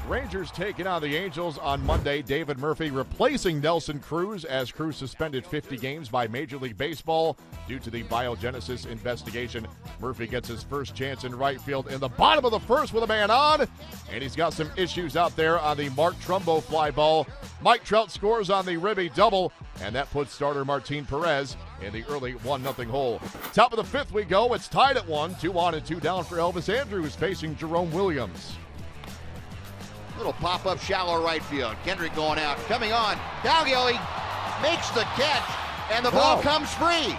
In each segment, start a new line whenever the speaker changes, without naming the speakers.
Rangers taking on the Angels on Monday. David Murphy replacing Nelson Cruz as Cruz suspended 50 games by Major League Baseball due to the biogenesis investigation. Murphy gets his first chance in right field in the bottom of the first with a man on, and he's got some issues out there on the Mark Trumbo fly ball. Mike Trout scores on the Ribby double, and that puts starter Martin Perez in the early 1-0 hole. Top of the fifth we go. It's tied at 1, 2 on and 2 down for Elvis Andrus facing Jerome Williams.
Little pop-up shallow right field. Kendrick going out. Coming on. Cowgill, he makes the catch, and the ball comes free.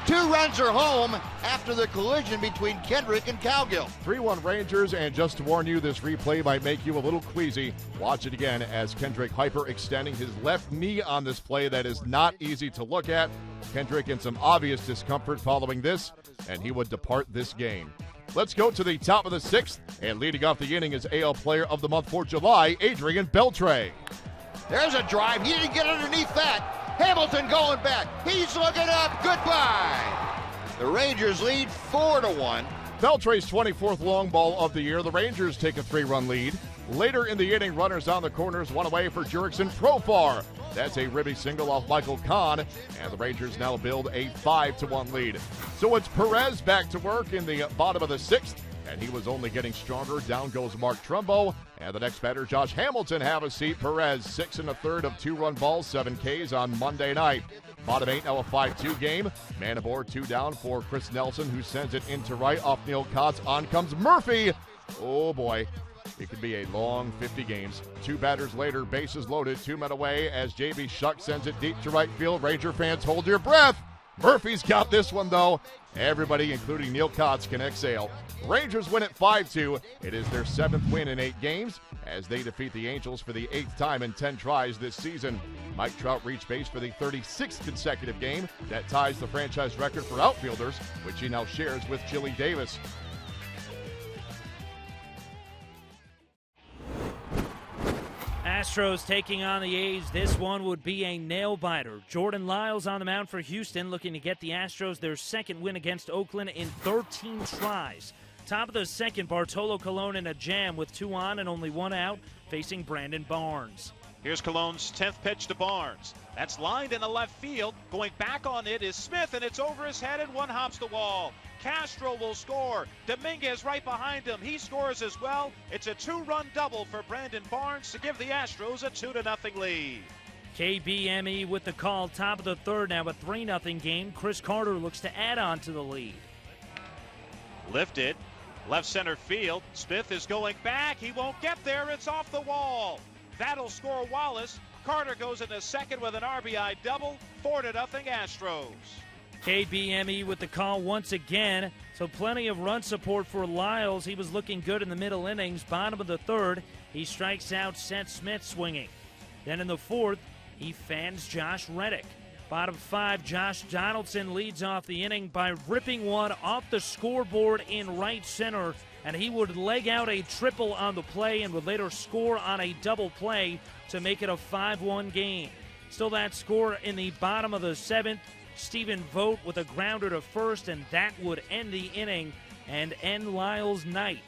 2 runs are home after the collision between Kendrick and Cowgill.
3-1 Rangers, and just to warn you, this replay might make you a little queasy. Watch it again as Kendrick hyperextending his left knee on this play that is not easy to look at. Kendrick in some obvious discomfort following this, and he would depart this game. Let's go to the top of the 6th, and leading off the inning is AL Player of the Month for July, Adrian Beltre.
There's a drive. He didn't get underneath that. Hamilton going back. He's looking up. Goodbye. The Rangers lead 4-1.
Beltre's 24th long ball of the year. The Rangers take a 3-run lead. Later in the inning, runners on the corners, one away for Jurickson Profar. That's a ribby single off Michael Kahn, and the Rangers now build a 5-1 lead. So it's Perez back to work in the bottom of the 6th, and he was only getting stronger. Down goes Mark Trumbo, and the next batter, Josh Hamilton, have a seat. Perez, 6 1/3 of 2-run balls, 7 Ks on Monday night. Bottom 8, now a 5-2 game. Man aboard, 2 down for Chris Nelson, who sends it into right off Neil Kotz. On comes Murphy. Oh, boy. It could be a long 50 games. 2 batters later, bases loaded, 2 men away as J.B. Shuck sends it deep to right field. Ranger fans, hold your breath. Murphy's got this one, though. Everybody, including Neil Kotz, can exhale. Rangers win at 5-2. It is their 7th win in 8 games as they defeat the Angels for the 8th time in 10 tries this season. Mike Trout reached base for the 36th consecutive game. That ties the franchise record for outfielders, which he now shares with Chili Davis.
Astros taking on the A's. This one would be a nail-biter. Jordan Lyles on the mound for Houston, looking to get the Astros their 2nd win against Oakland in 13 tries. Top of the 2nd, Bartolo Colon in a jam with 2 on and only 1 out, facing Brandon Barnes.
Here's Colon's 10th pitch to Barnes. That's lined in the left field. Going back on it is Smith, and it's over his head, and 1 hops the wall. Castro will score. Dominguez right behind him. He scores as well. It's a 2-run double for Brandon Barnes to give the Astros a 2-0 lead.
KBME with the call. Top of the 3rd, now a 3-0 game. Chris Carter looks to add on to the lead.
Lifted. Left center field. Smith is going back. He won't get there. It's off the wall. That'll score Wallace. Carter goes into 2nd with an RBI double. 4-0 Astros.
KBME with the call once again. So plenty of run support for Lyles. He was looking good in the middle innings. Bottom of the 3rd, he strikes out Seth Smith swinging. Then in the 4th, he fans Josh Reddick. Bottom 5, Josh Donaldson leads off the inning by ripping one off the scoreboard in right center, and he would leg out a triple on the play and would later score on a double play to make it a 5-1 game. Still that score in the bottom of the 7th. Stephen Vogt with a grounder to 1st, and that would end the inning and end Lyles' night.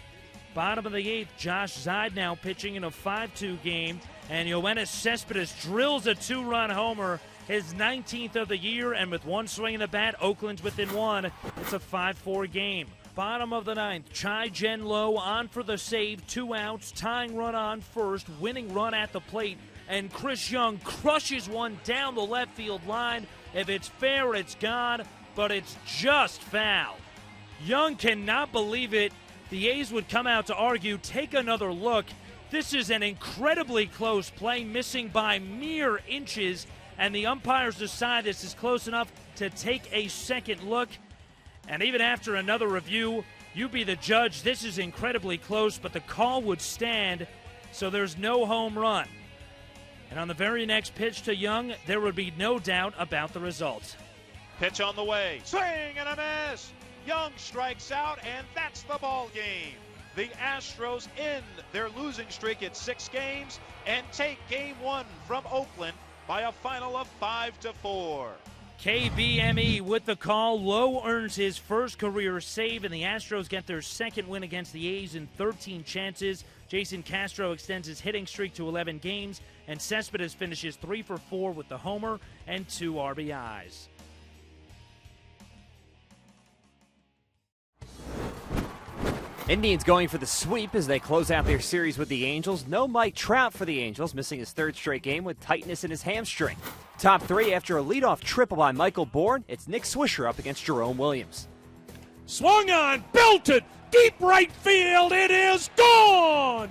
Bottom of the 8th, Josh Zeid now pitching in a 5-2 game, and Yoenis Cespedes drills a 2-run homer, his 19th of the year, and with 1 swing in the bat, Oakland's within 1. It's a 5-4 game. Bottom of the 9th, Chai Jen Lo on for the save, 2 outs, tying run on 1st, winning run at the plate, and Chris Young crushes one down the left field line. If it's fair, it's gone, but it's just foul. Young cannot believe it. The A's would come out to argue, take another look. This is an incredibly close play, missing by mere inches, and the umpires decide this is close enough to take a second look. And even after another review, you be the judge. This is incredibly close, but the call would stand, so there's no home run. And on the very next pitch to Young, there would be no doubt about the result.
Pitch on the way. Swing and a miss. Young strikes out, and that's the ball game. The Astros end their losing streak at 6 games and take Game 1 from Oakland by a final of 5-4.
KBME with the call. Lowe earns his first career save, and the Astros get their second win against the A's in 13 chances. Jason Castro extends his hitting streak to 11 games, and Cespedes finishes 3 for 4 with the homer and 2 RBIs.
Indians going for the sweep as they close out their series with the Angels. No Mike Trout for the Angels, missing his third straight game with tightness in his hamstring. Top 3 after a leadoff triple by Michael Bourne, it's Nick Swisher up against Jerome Williams.
Swung on, belted, deep right field, it is gone!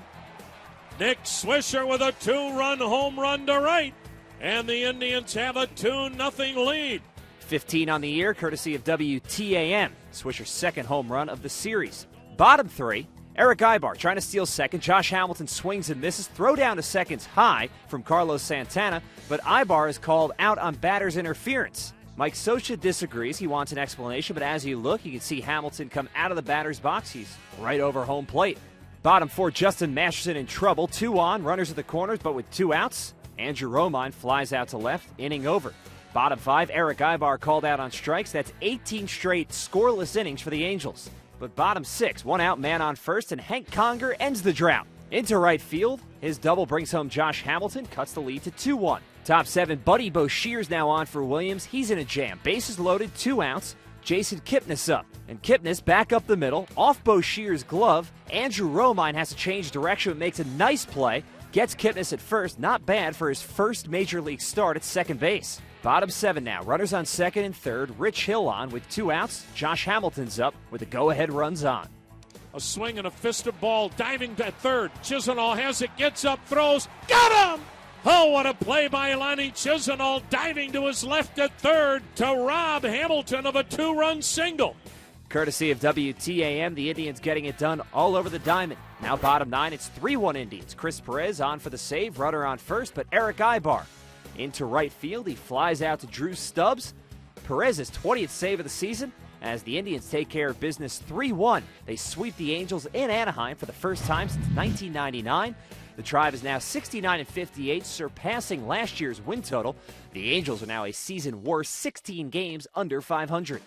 Nick Swisher with a 2-run home run to right, and the Indians have a 2-0 lead.
15 on the year, courtesy of WTAM. Swisher's second home run of the series. Bottom 3, Eric Ibar trying to steal second. Josh Hamilton swings and misses. Throw down to second's high from Carlos Santana, but Ibar is called out on batter's interference. Mike Scioscia disagrees. He wants an explanation, but as you look, you can see Hamilton come out of the batter's box. He's right over home plate. Bottom 4, Justin Masterson in trouble. 2 on, runners at the corners, but with 2 outs. Andrew Romine flies out to left, inning over. Bottom 5, Eric Ibar called out on strikes. That's 18 straight scoreless innings for the Angels. But bottom 6, 1 out, man on first, and Hank Conger ends the drought. Into right field, his double brings home Josh Hamilton, cuts the lead to 2-1. Top 7, Buddy Boshear's now on for Williams. He's in a jam. Bases loaded, 2 outs. Jason Kipnis up. And Kipnis back up the middle, off Boshear's glove. Andrew Romine has to change direction, but makes a nice play. Gets Kipnis at first, not bad for his first major league start at second base. Bottom 7 now, runners on second and third. Rich Hill on with 2 outs. Josh Hamilton's up with the go-ahead runs on.
A swing and a fist of ball, diving to third. Chisenhall has it, gets up, throws, got him! Oh, what a play by Lonnie Chisenhall, diving to his left at third to rob Hamilton of a 2-run single.
Courtesy of WTAM, the Indians getting it done all over the diamond. Now bottom 9, it's 3-1 Indians. Chris Perez on for the save, runner on first, but Eric Ibar into right field. He flies out to Drew Stubbs. Perez's 20th save of the season as the Indians take care of business 3-1. They sweep the Angels in Anaheim for the first time since 1999. The Tribe is now 69-58, surpassing last year's win total. The Angels are now a season worst 16 games under 500.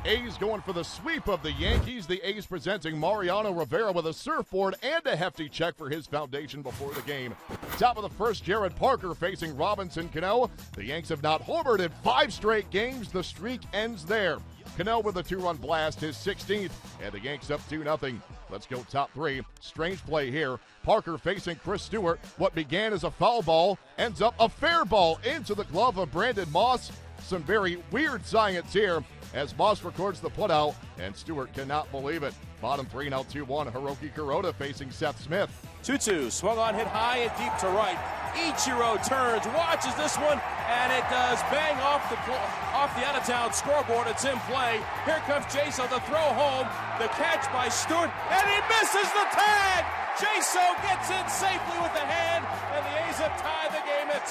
A's going for the sweep of the Yankees. The A's presenting Mariano Rivera with a surfboard and a hefty check for his foundation before the game. Top of the first, Jared Parker facing Robinson Cano. The Yanks have not homered in 5 straight games. The streak ends there. Cano with a 2-run blast, his 16th, and the Yanks up 2-0. Let's go top 3. Strange play here. Parker facing Chris Stewart. What began as a foul ball ends up a fair ball into the glove of Brandon Moss. Some very weird science here as Moss records the putout, and Stewart cannot believe it. Bottom 3 now 2-1. Hiroki Kuroda facing Seth Smith.
2-2, swung on, hit high and deep to right. Ichiro turns, watches this one, and it does bang off the out-of-town scoreboard. It's in play. Here comes Jaso, the throw home, the catch by Stewart, and he misses the tag! Jaso gets in safely with the hand, and the A's have tied the game at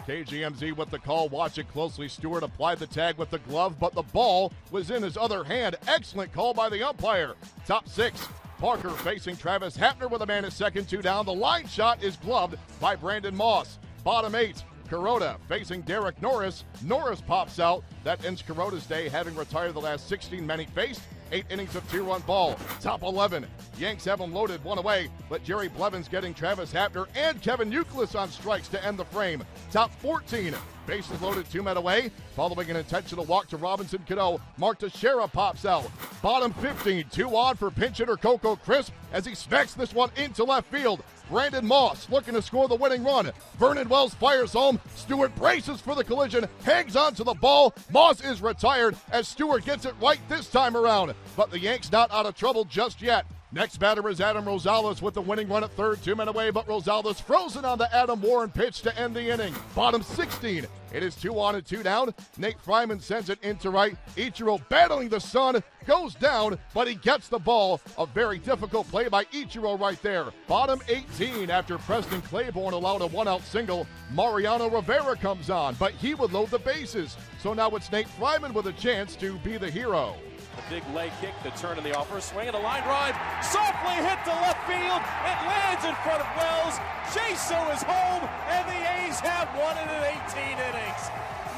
2.
KGMZ with the call. Watch it closely. Stewart applied the tag with the glove, but the ball was in his other hand. Excellent call by the umpire. Top 6. Parker facing Travis Hapner with a man at second, 2 down. The line shot is gloved by Brandon Moss. Bottom 8. Kuroda facing Derek Norris. Norris pops out. That ends Kuroda's day, having retired the last 16 men he faced. 8 innings of 2-run ball. Top 11. Yanks have him loaded, 1 away, but Jerry Blevins getting Travis Hapner and Kevin Youkilis on strikes to end the frame. Top 14. Bases loaded, 2 men away. Following an intentional walk to Robinson Cano, Mark Teixeira pops out. Bottom 15. 2 on for pinch hitter Coco Crisp as he smacks this one into left field. Brandon Moss looking to score the winning run. Vernon Wells fires home. Stewart braces for the collision, hangs on to the ball. Moss is retired as Stewart gets it right this time around. But the Yanks not out of trouble just yet. Next batter is Adam Rosales with the winning run at third, 2 men away, but Rosales frozen on the Adam Warren pitch to end the inning. Bottom 16. It is 2 on and 2 down. Nate Fryman sends it into right. Ichiro battling the sun, goes down, but he gets the ball. A very difficult play by Ichiro right there. Bottom 18, after Preston Claiborne allowed a 1-out single, Mariano Rivera comes on, but he would load the bases. So now it's Nate Fryman with a chance to be the hero.
The big leg kick, the turn in the offer, swing and a line drive, softly hit to left field. It lands in front of Wells. Jaso is home, and the A's have won it in 18 innings.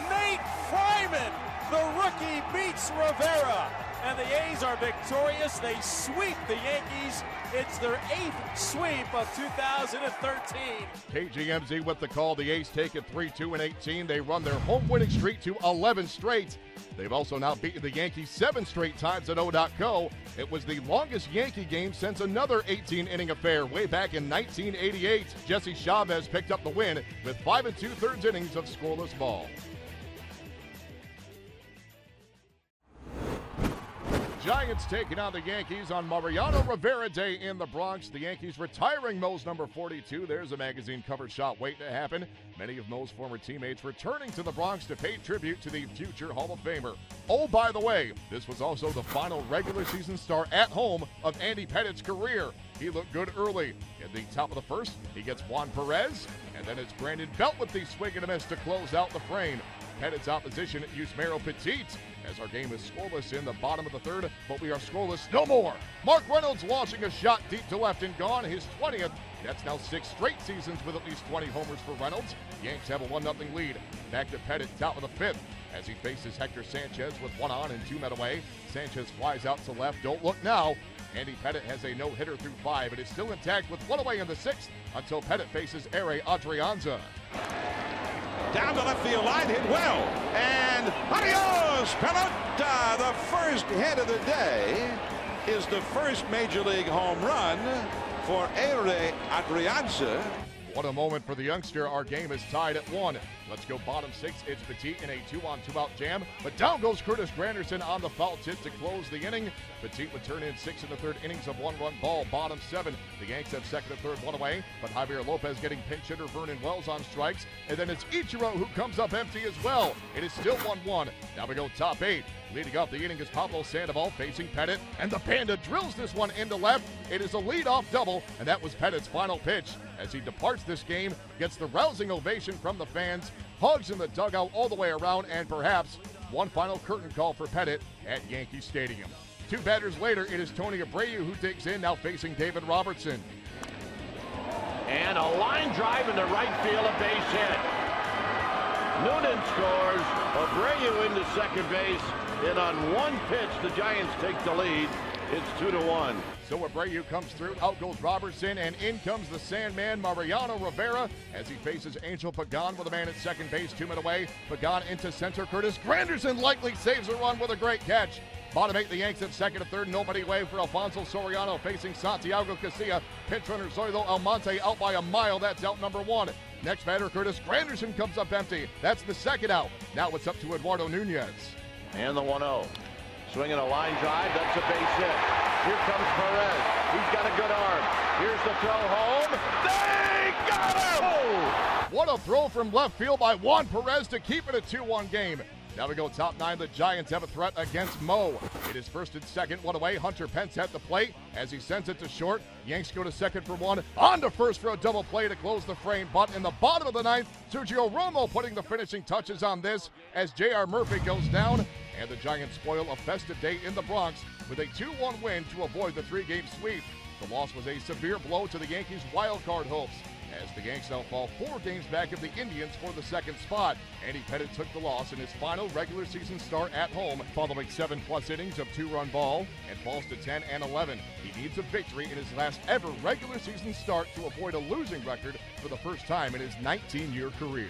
Nate Fryman, the rookie, beats Rivera, and the A's are victorious. They sweep the Yankees. It's their 8th sweep of 2013.
KGMZ with the call. The A's take it 3-2 in 18. They run their home winning streak to 11 straight. They've also now beaten the Yankees 7 straight times at O.co. It was the longest Yankee game since another 18-inning affair way back in 1988. Jesse Chavez picked up the win with 5 2/3 innings of scoreless ball. Giants taking on the Yankees on Mariano Rivera Day in the Bronx. The Yankees retiring Mo's number 42. There's a magazine cover shot waiting to happen. Many of Mo's former teammates returning to the Bronx to pay tribute to the future Hall of Famer. Oh, by the way, this was also the final regular season start at home of Andy Pettitte's career. He looked good early. In the top of the first, he gets Juan Perez, and then it's Brandon Belt with the swing and a miss to close out the frame. Pettitte's opposition at Yusmeiro Petit, as our game is scoreless in the bottom of the third, but we are scoreless no more. Mark Reynolds launching a shot deep to left and gone, his 20th. That's now 6 straight seasons with at least 20 homers for Reynolds. Yanks have a 1-0 lead. Back to Pettitte, top of the 5th, as he faces Hector Sanchez with 1 on and 2 men away. Sanchez flies out to left, don't look now. Andy Pettitte has a no-hitter through 5. It is still intact with 1 away in the 6th until Pettitte faces Ere Adrianza.
Down the left field line, hit well. And adios, pelota. The first hit of the day is the first Major League home run for Ere Adrianza.
What a moment for the youngster. Our game is tied at 1. Let's go bottom 6. It's Petit in a 2-on-2-out jam. But down goes Curtis Granderson on the foul tip to close the inning. Petit would turn in 6 1/3 innings of 1-run ball. Bottom 7. The Yanks have 2nd and 3rd, 1 away. But Javier Lopez getting pinch hitter Vernon Wells on strikes. And then it's Ichiro who comes up empty as well. It is still 1-1. Now we go top 8. Leading off the inning is Pablo Sandoval facing Pettitte. And the Panda drills this one into left. It is a leadoff double. And that was Pettitte's final pitch. As he departs this game, gets the rousing ovation from the fans, hugs in the dugout all the way around, and perhaps one final curtain call for Pettitte at Yankee Stadium. 2 batters later, it is Tony Abreu who digs in, now facing David Robertson.
And a line drive into right field, a base hit. Noonan scores, Abreu into second base, and on one pitch, the Giants take the lead. It's 2-1.
So Abreu comes through, out goes Robertson, and in comes the Sandman, Mariano Rivera, as he faces Angel Pagan with a man at second base, 2 men away. Pagan into center, Curtis Granderson likely saves a run with a great catch. Bottom 8, the Yanks at 2nd and 3rd, nobody away for Alfonso Soriano facing Santiago Casilla. Pinch runner Zoilo Almonte out by a mile, that's out number 1. Next batter, Curtis Granderson comes up empty. That's the 2nd out. Now it's up to Eduardo Nunez.
And the 1-0. Swinging a line drive, that's a base hit. Here comes Perez. He's got a good arm. Here's the throw home. They got him! Oh!
What a throw from left field by Juan Perez to keep it a 2-1 game. Now we go top 9. The Giants have a threat against Mo. It is 1st and 2nd, 1 away. Hunter Pence at the plate as he sends it to short. Yanks go to 2nd for 1. On to 1st for a double play to close the frame. But in the bottom of the 9th, Sergio Romo putting the finishing touches on this as J.R. Murphy goes down. And the Giants spoil a festive day in the Bronx with a 2-1 win to avoid the 3-game sweep. The loss was a severe blow to the Yankees' wild card hopes, as the Yanks now fall 4 games back of the Indians for the 2nd spot. Andy Pettitte took the loss in his final regular season start at home, following 7+ innings of 2-run ball, and falls to 10-11. He needs a victory in his last ever regular season start to avoid a losing record for the first time in his 19-year career.